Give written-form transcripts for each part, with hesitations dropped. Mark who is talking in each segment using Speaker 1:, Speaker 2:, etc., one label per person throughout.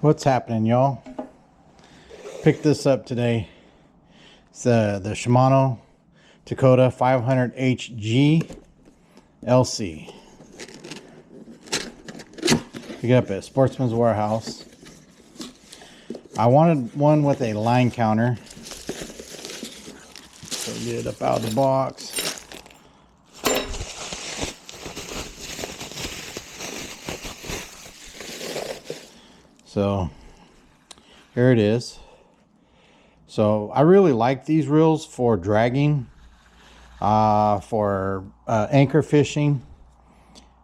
Speaker 1: What's happening, y'all? Picked this up today. It's the Shimano Tekota 500HG LC. Pick it up at Sportsman's Warehouse. I wanted one with a line counter. So get it up out of the box. So here it is. So I really like these reels for dragging, for anchor fishing.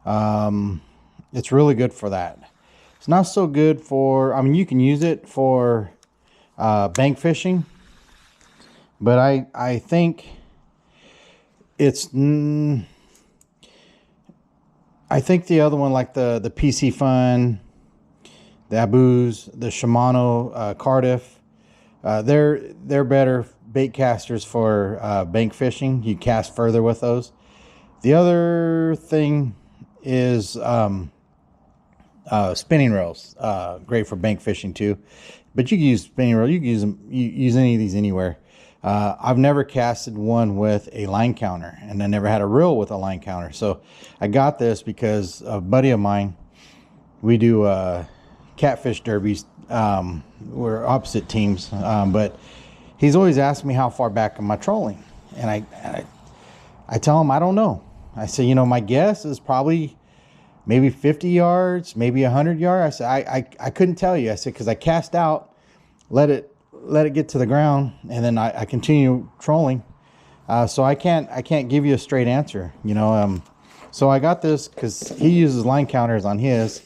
Speaker 1: It's really good for that. It's not so good for, I mean, you can use it for bank fishing, but I think it's, I think the other one, like the PC Fun, the Abu's, the Shimano Cardiff, they're better bait casters for bank fishing. You cast further with those. The other thing is spinning reels, great for bank fishing too. But you can use spinning reel. You can use them. You use any of these anywhere. I've never casted one with a line counter, and I never had a reel with a line counter. So I got this because a buddy of mine, we do catfish derbies. We're opposite teams, but he's always asked me how far back am I trolling, and I tell him I don't know. I say, you know, my guess is probably maybe 50 yards, maybe 100 yards. I said I couldn't tell you. I said because I cast out, let it get to the ground, and then I continue trolling. So I can't give you a straight answer, you know. So I got this because he uses line counters on his.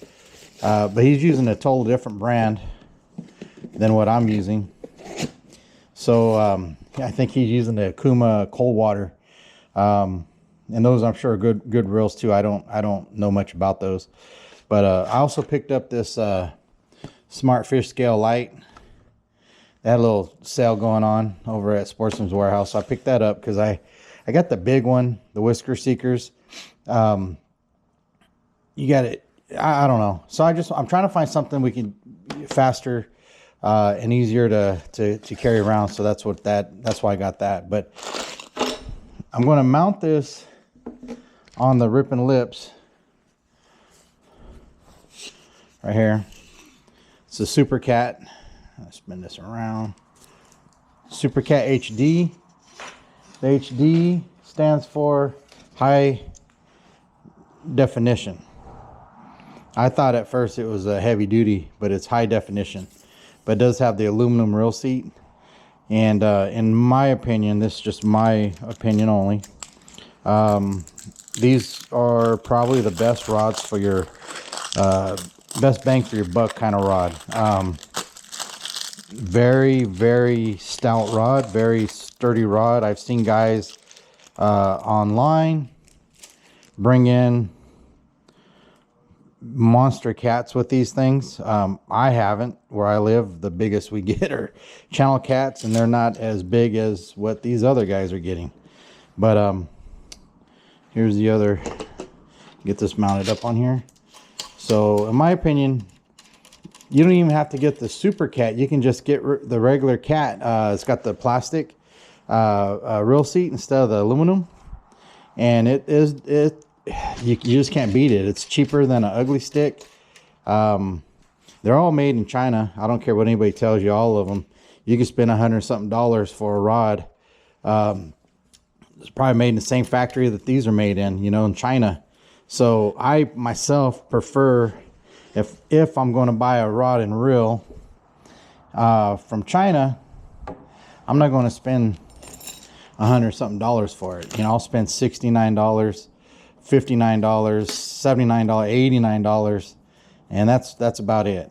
Speaker 1: But he's using a total different brand than what I'm using. So I think he's using the Kuma cold water, and those I'm sure are good reels too. I don't know much about those, but I also picked up this Smart Fish Scale Light. They had a little sale going on over at Sportsman's Warehouse, so I picked that up because I got the big one, the Whisker Seekers. You got it. I don't know. So I'm trying to find something we can faster and easier to carry around. So that's why I got that. But I'm going to mount this on the Rippin lips right here. It's a Super Cat. I'll spin this around. Super Cat HD. The HD stands for high definition. I thought at first it was a heavy duty, but it's high definition. But it does have the aluminum reel seat. And in my opinion, this is just my opinion only, these are probably the best rods for your, best bang for your buck kind of rod. Very, very stout rod, very sturdy rod. I've seen guys online bring in monster cats with these things. I haven't. Where I live, the biggest we get are channel cats, and they're not as big as what these other guys are getting. But here's the other. Get this mounted up on here. So in my opinion, you don't even have to get the Super Cat. You can just get the regular cat. It's got the plastic reel seat instead of the aluminum, and you just can't beat it. It's cheaper than an ugly stick. They're all made in China. I don't care what anybody tells you, all of them. You can spend $100-something for a rod. It's probably made in the same factory that these are made in, you know, in China. So I myself prefer, if I'm going to buy a rod and reel from China, I'm not going to spend $100-something for it. You know, I'll spend $69, $59, $79, $89, and that's about it.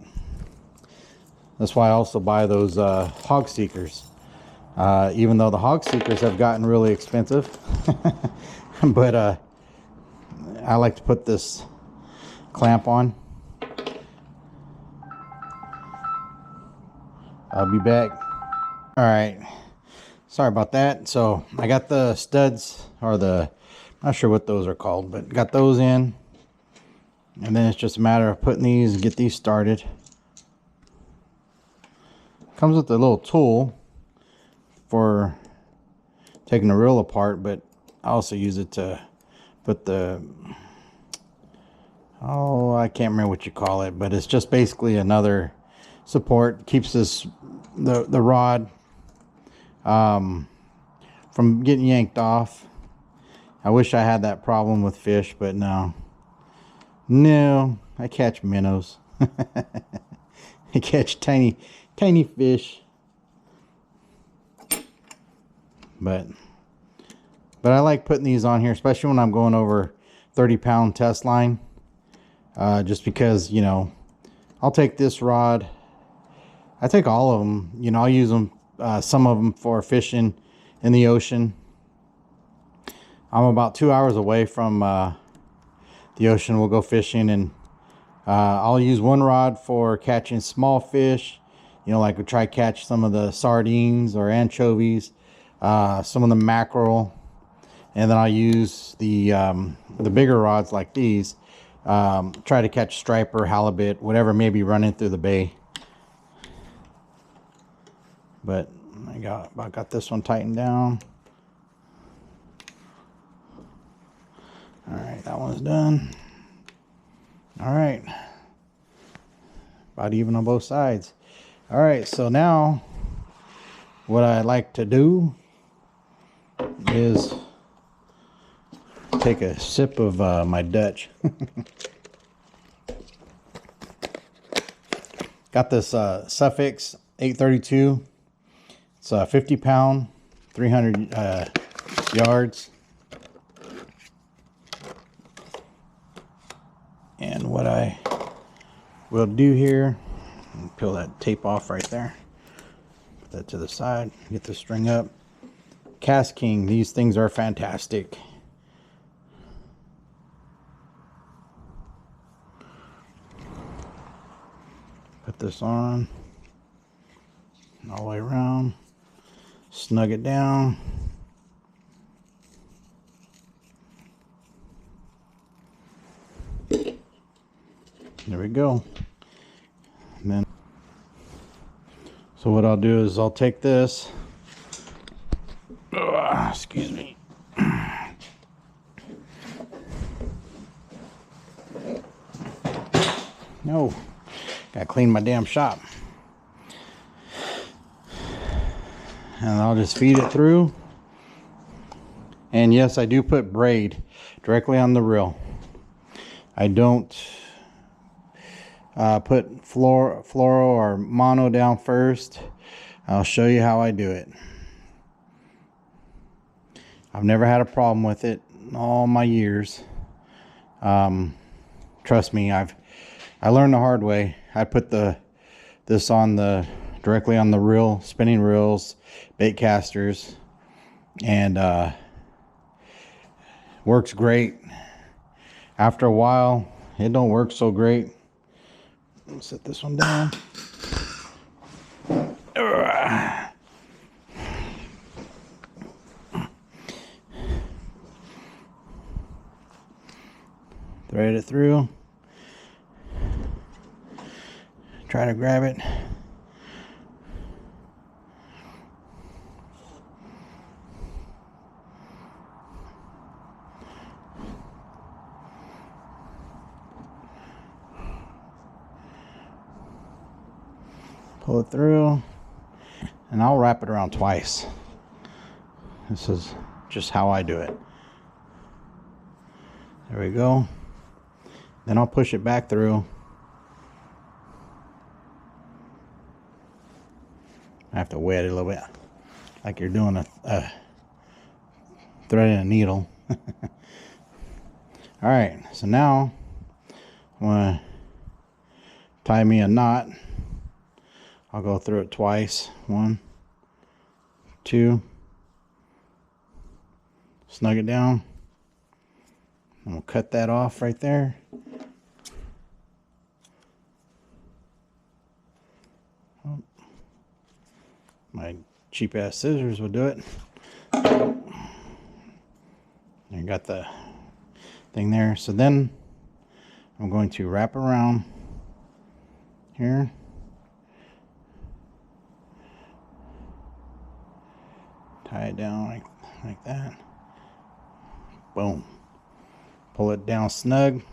Speaker 1: That's why I also buy those hog seekers, even though the hog seekers have gotten really expensive. But I like to put this clamp on. I'll be back. All right, sorry about that. So I got the studs, or the, not sure what those are called, but got those in, and then it's just a matter of putting these and get these started. Comes with a little tool for taking the reel apart, but I also use it to put the, oh, I can't remember what you call it, but it's just basically another support. Keeps this the rod from getting yanked off. I wish I had that problem with fish, but no, I catch minnows. I catch tiny fish, but I like putting these on here, especially when I'm going over 30-pound test line, just because, you know, I'll take this rod, I take all of them, you know, I'll use them, some of them for fishing in the ocean. I'm about 2 hours away from the ocean. We'll go fishing, and I'll use one rod for catching small fish, you know, like we try catch some of the sardines or anchovies, some of the mackerel, and then I'll use the bigger rods like these, try to catch striper, halibut, whatever may be running through the bay. But I got this one tightened down. All right, that one's done. All right, about even on both sides. All right, so now what I like to do is take a sip of my Dutch. Got this Suffix 832. It's a 50-pound, 300 yards. And what I will do here, peel that tape off right there. Put that to the side, get the string up. Cast King, these things are fantastic. Put this on all the way around, snug it down. There we go. And then, so what I'll do is I'll take this, excuse me, no, gotta clean my damn shop, and I'll just feed it through. And yes, I do put braid directly on the reel. I don't put fluoro or mono down first. I'll show you how I do it. I've never had a problem with it in all my years. Trust me, I learned the hard way. I put this on directly on the reel, spinning reels, bait casters, and works great. After a while, it don't work so great. Let me set this one down. Thread it through. Try to grab it. Pull it through, and I'll wrap it around twice. This is just how I do it. There we go. Then I'll push it back through. I have to wet it a little bit, like you're doing a threading a needle. All right, so now I'm gonna tie me a knot. I'll go through it twice. 1, 2. Snug it down. And we'll cut that off right there. Oh, my cheap ass scissors will do it. I got the thing there. So then I'm going to wrap around here. down like that. Boom. Pull it down snug.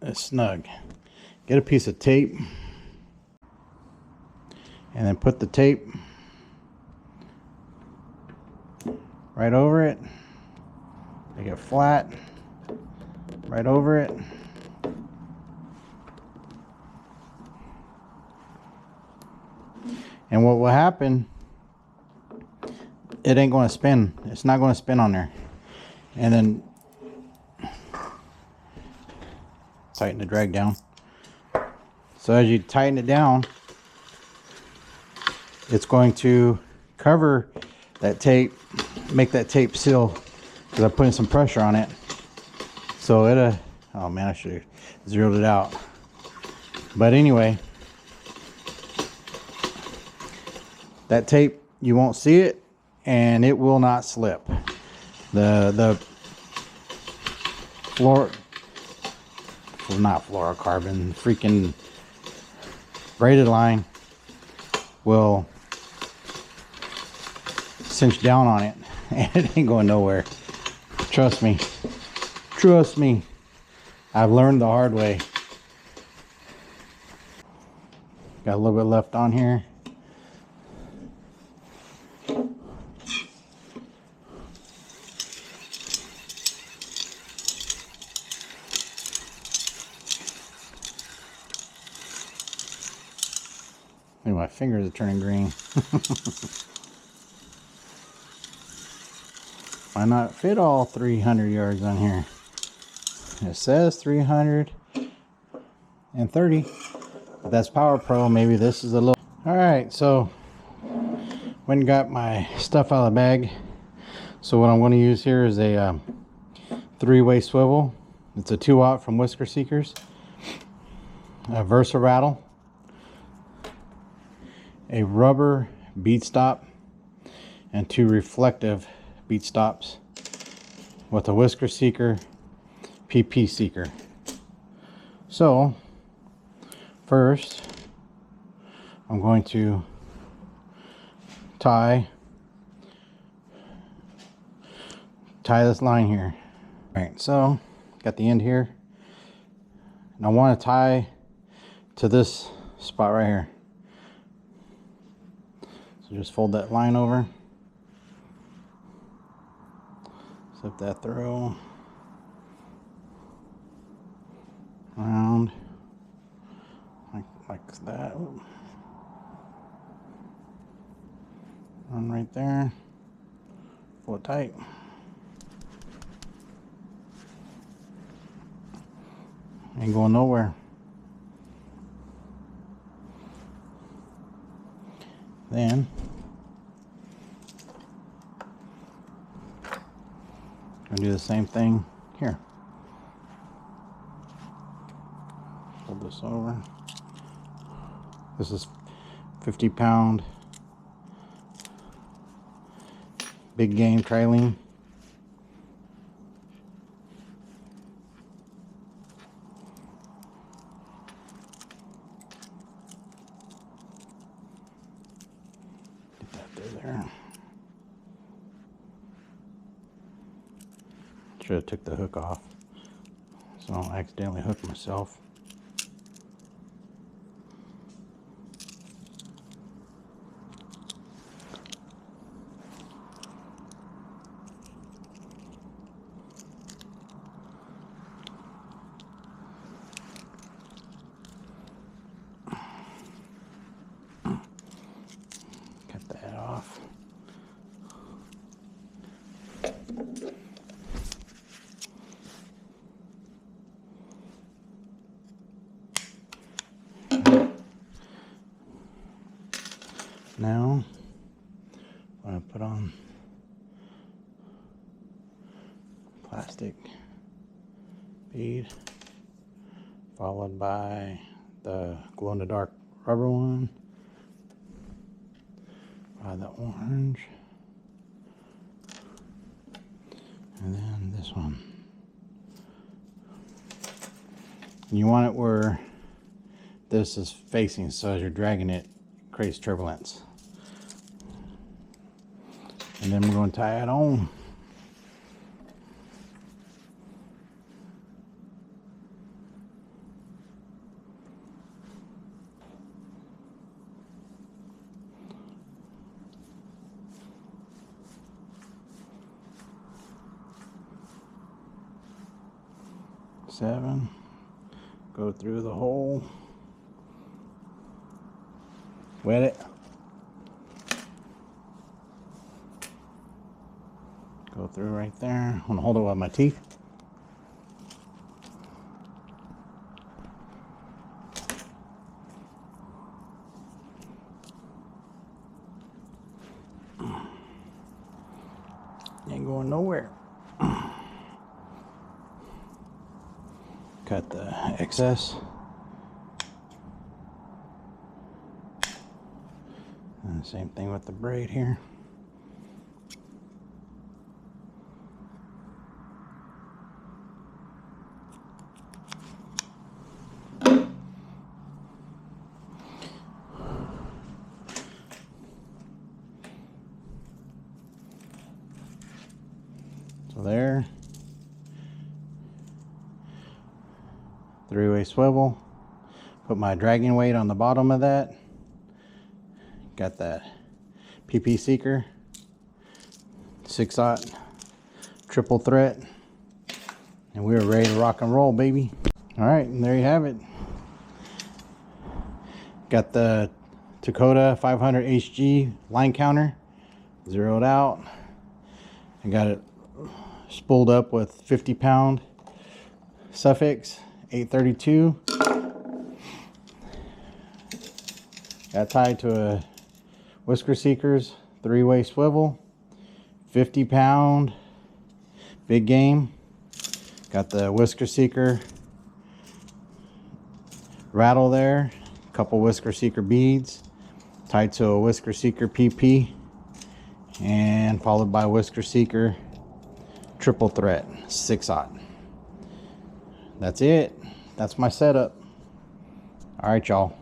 Speaker 1: It's snug. Get a piece of tape and then put the tape right over it. Make it flat. Right over it. And what will happen, it ain't going to spin. It's not going to spin on there. And then tighten the drag down. So as you tighten it down, it's going to cover that tape, make that tape seal, because I'm putting some pressure on it. So it'll, oh man, I should have zeroed it out. But anyway, that tape, you won't see it and it will not slip. The floor, well, not fluorocarbon, freaking braided line will cinch down on it and it ain't going nowhere. Trust me. Trust me. I've learned the hard way. Got a little bit left on here. Maybe my fingers are turning green. Why not fit all 300 yards on here? It says 330, but that's Power Pro. Maybe this is a little. All right, so went and got my stuff out of the bag. So what I'm going to use here is a 3-way swivel. It's a 2-aught from Whisker Seekers, a Versa rattle, a rubber bead stop, and 2 reflective bead stops with a Whisker Seeker PP Seeker. So first I'm going to tie this line here. All right, so got the end here, and I want to tie to this spot right here. So just fold that line over, slip that through, around like that. Run right there, pull it tight. Ain't going nowhere. Then I'll do the same thing here. Fold this over. This is 50-pound big game trilene. Get that through there. Should have took the hook off, so I don't accidentally hook myself. Cut that off. Now I'm going to put on plastic bead, followed by the glow-in-the-dark rubber one, by the orange, and then this one. You want it where this is facing, so as you're dragging it, it creates turbulence. And then we're going to tie it on. Seven. Go through the hole. Wet it. Go through right there. I'm gonna hold it with my teeth. Ain't going nowhere. Cut the excess. And the same thing with the braid here. So there. Three-way swivel. Put my dragging weight on the bottom of that. Got that PP seeker. 6/0 triple threat. And we are ready to rock and roll, baby. All right, and there you have it. Got the Tekota 500 HG line counter zeroed out. I got it spooled up with 50-pound suffix 832. Got tied to a Whisker Seekers 3-way swivel, 50-pound big game. Got the Whisker Seeker rattle there, a couple Whisker Seeker beads, tied to a Whisker Seeker PP, and followed by Whisker Seeker triple threat 6/0. That's it. That's my setup. All right, y'all.